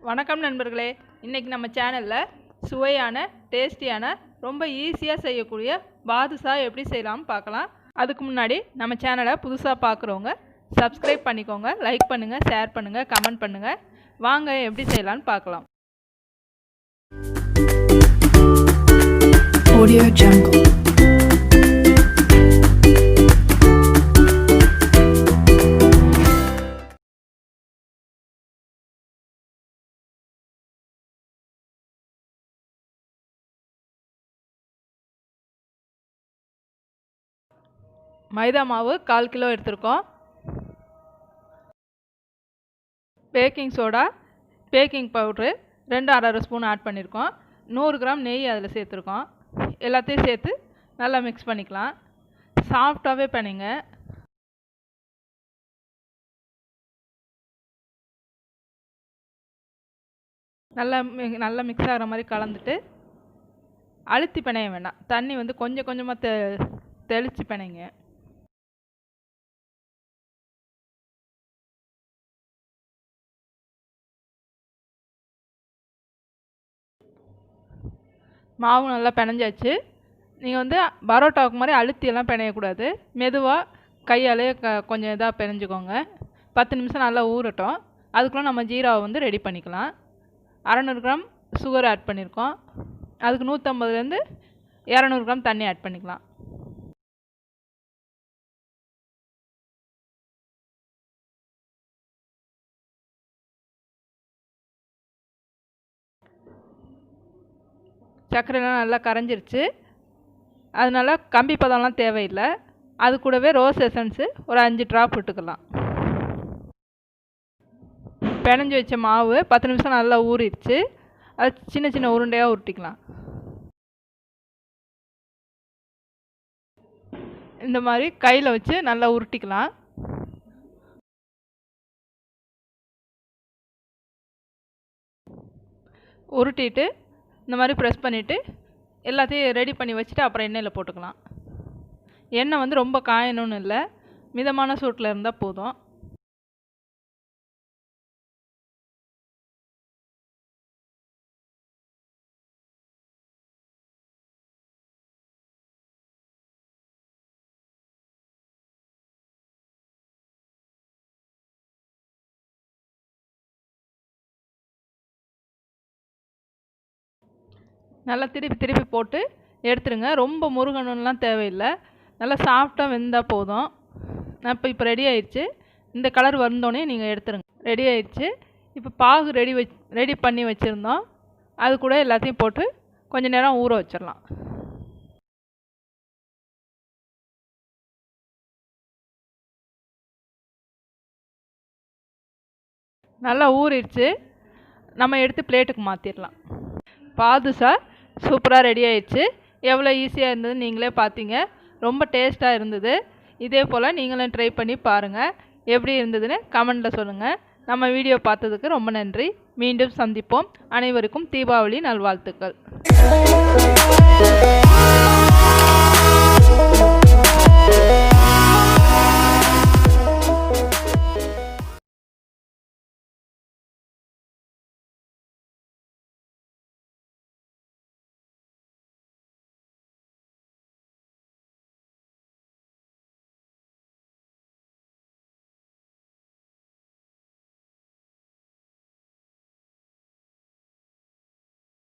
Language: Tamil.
வணக்கம் நண்பர்களே, இன்றைக்கி நம்ம சேனலில் சுவையான டேஸ்டியான ரொம்ப ஈஸியாக செய்யக்கூடிய பாதுஷா எப்படி செய்யலாம்னு பார்க்கலாம். அதுக்கு முன்னாடி நம்ம சேனலை புதுசாக பார்க்குறவங்க சப்ஸ்கிரைப் பண்ணிக்கோங்க, லைக் பண்ணுங்கள், ஷேர் பண்ணுங்கள், கமெண்ட் பண்ணுங்கள். வாங்க எப்படி செய்யலாம்னு பார்க்கலாம். Audio Jungle. மைதா மாவு 1/4 கிலோ எடுத்துருக்கோம். Baking soda, baking powder 2 1/2 spoon add பண்ணியிருக்கோம். 100 கிராம் நெய் அதில் சேர்த்துருக்கோம். எல்லாத்தையும் சேர்த்து நல்லா மிக்ஸ் பண்ணிக்கலாம். சாஃப்டாகவே பண்ணிங்க. நல்லா மிக்ஸ் ஆகிற மாதிரி கலந்துட்டு அழுத்தி பிணைய வேண்டாம். தண்ணி வந்து கொஞ்சம் கொஞ்சமாக தெளித்து பிணைங்க. மாவு நல்லா பிணைஞ்சாச்சு. நீங்கள் வந்து பரோட்டாவுக்கு மாதிரி அழுத்தியெல்லாம் பிணையக்கூடாது. மெதுவாக கையாலே கொஞ்சம் இதாக பிணைஞ்சிக்கோங்க. 10 நிமிஷம் நல்லா ஊறட்டும். அதுக்குள்ளே நம்ம ஜீராவை வந்து ரெடி பண்ணிக்கலாம். 600 கிராம் சுகர் ஆட் பண்ணியிருக்கோம். அதுக்கு 150 200 கிராம் தண்ணி ஆட் பண்ணிக்கலாம். சர்க்கரைலாம் நல்லா கரைஞ்சிருச்சு. அதனால கம்பி பதம்லாம் தேவையில்லை. அது கூடவே ரோஸ் எசன்ஸு ஒரு 5 ட்ராப் விட்டுக்கலாம். பிணைஞ்சி வச்ச மாவு 10 நிமிஷம் நல்லா ஊறிடுச்சு. அது சின்ன சின்ன உருண்டையாக உருட்டிக்கலாம். இந்த மாதிரி கையில் வச்சு நல்லா உருட்டிக்கலாம். உருட்டிட்டு இந்த மாதிரி ப்ரெஸ் பண்ணிவிட்டு எல்லாத்தையும் ரெடி பண்ணி வச்சுட்டு அப்புறம் எண்ணெயில் போட்டுக்கலாம். எண்ணெய் வந்து ரொம்ப காயணும்னு இல்லை, மிதமான சூட்டில் இருந்தால் போதும். நல்லா திருப்பி போட்டு எடுத்துருங்க. ரொம்ப முருகணும்லாம் தேவையில்லை. நல்லா சாஃப்டாக வெந்தால் போதும். நான் இப்போ ரெடி ஆயிடுச்சு. இந்த கலர் வந்தோடனே நீங்கள் எடுத்துருங்க. ரெடி ஆயிடுச்சு. இப்போ பாகு ரெடி பண்ணி வச்சுருந்தோம். அது கூட எல்லாத்தையும் போட்டு கொஞ்சம் நேரம் ஊற வச்சிடலாம். நல்லா ஊறிடுச்சு. நம்ம எடுத்து பிளேட்டுக்கு மாற்றிடலாம். பாதுஷா சூப்பராக ரெடி ஆயிடுச்சு. எவ்வளோ ஈஸியாக இருந்தது நீங்களே பார்த்தீங்க. ரொம்ப டேஸ்ட்டாக இருந்தது. இதே போல் நீங்களும் ட்ரை பண்ணி பாருங்கள். எப்படி இருந்ததுன்னு கமெண்டில் சொல்லுங்கள். நம்ம வீடியோ பார்த்ததுக்கு ரொம்ப நன்றி. மீண்டும் சந்திப்போம். அனைவருக்கும் தீபாவளி நல்வாழ்த்துக்கள்.